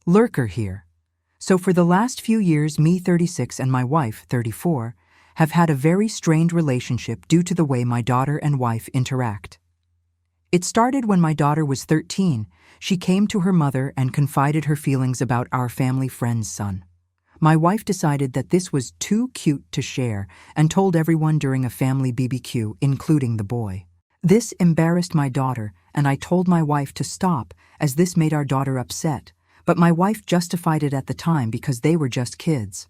Lurker here. So for the last few years, me 36 and my wife 34 have had a very strained relationship due to the way my daughter and wife interact. It started when my daughter was 13. She came to her mother and confided her feelings about our family friend's son. My wife decided that this was too cute to share and told everyone during a family BBQ, including the boy. This embarrassed my daughter, and I told my wife to stop, as this made our daughter upset, but my wife justified it at the time because they were just kids.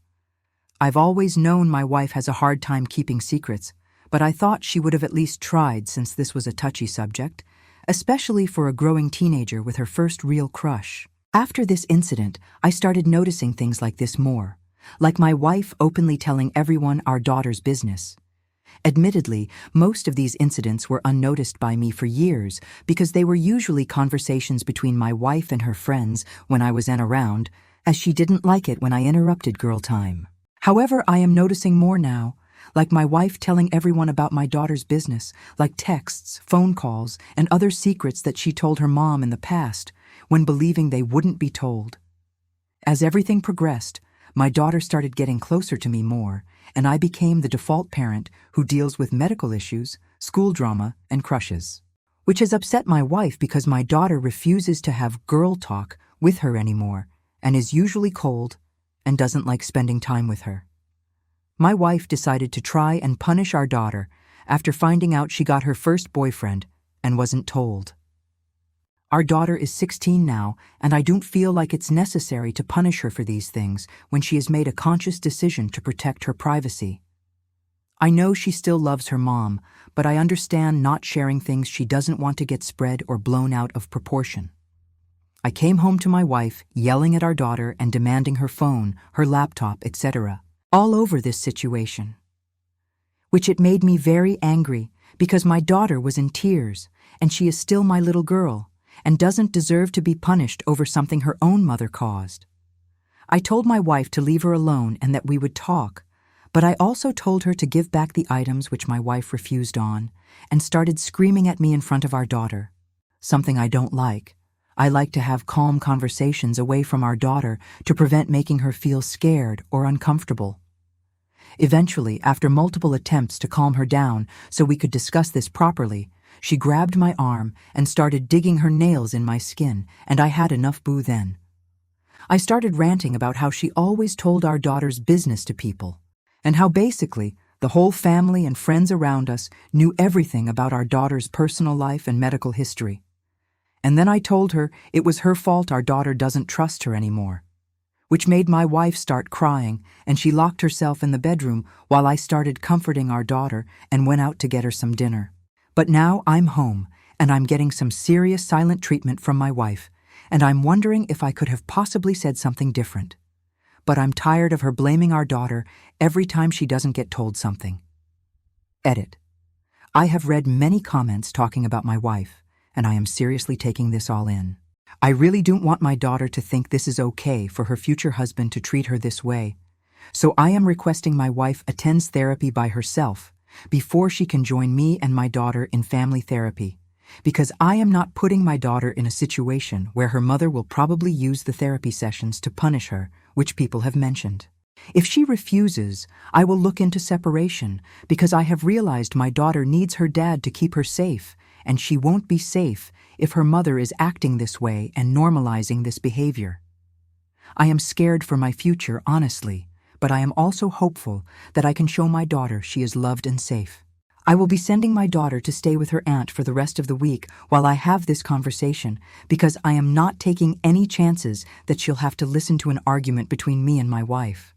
I've always known my wife has a hard time keeping secrets, but I thought she would have at least tried since this was a touchy subject, especially for a growing teenager with her first real crush. After this incident, I started noticing things like this more, like my wife openly telling everyone our daughter's business. Admittedly, most of these incidents were unnoticed by me for years because they were usually conversations between my wife and her friends when I wasn't around, as she didn't like it when I interrupted girl time. However, I am noticing more now, like my wife telling everyone about my daughter's business, like texts, phone calls, and other secrets that she told her mom in the past, when believing they wouldn't be told. As everything progressed, my daughter started getting closer to me more, and I became the default parent who deals with medical issues, school drama, and crushes. Which has upset my wife because my daughter refuses to have girl talk with her anymore, and is usually cold and doesn't like spending time with her. My wife decided to try and punish our daughter after finding out she got her first boyfriend and wasn't told. Our daughter is 16 now, and I don't feel like it's necessary to punish her for these things when she has made a conscious decision to protect her privacy. I know she still loves her mom, but I understand not sharing things she doesn't want to get spread or blown out of proportion. I came home to my wife, yelling at our daughter and demanding her phone, her laptop, etc., all over this situation. Which it made me very angry because my daughter was in tears, and she is still my little girl, and doesn't deserve to be punished over something her own mother caused. I told my wife to leave her alone and that we would talk, but I also told her to give back the items which my wife refused on, and started screaming at me in front of our daughter. Something I don't like. I like to have calm conversations away from our daughter to prevent making her feel scared or uncomfortable. Eventually, after multiple attempts to calm her down so we could discuss this properly, she grabbed my arm and started digging her nails in my skin, and I had enough boo then. I started ranting about how she always told our daughter's business to people, and how basically the whole family and friends around us knew everything about our daughter's personal life and medical history. And then I told her it was her fault our daughter doesn't trust her anymore, which made my wife start crying, and she locked herself in the bedroom while I started comforting our daughter and went out to get her some dinner. But now I'm home, and I'm getting some serious silent treatment from my wife, and I'm wondering if I could have possibly said something different. But I'm tired of her blaming our daughter every time she doesn't get told something. Edit. I have read many comments talking about my wife, and I am seriously taking this all in. I really don't want my daughter to think this is okay for her future husband to treat her this way, so I am requesting my wife attends therapy by herself before she can join me and my daughter in family therapy, because I am not putting my daughter in a situation where her mother will probably use the therapy sessions to punish her, which people have mentioned. If she refuses, I will look into separation because I have realized my daughter needs her dad to keep her safe, and she won't be safe if her mother is acting this way and normalizing this behavior. I am scared for my future, honestly, but I am also hopeful that I can show my daughter she is loved and safe. I will be sending my daughter to stay with her aunt for the rest of the week while I have this conversation because I am not taking any chances that she'll have to listen to an argument between me and my wife.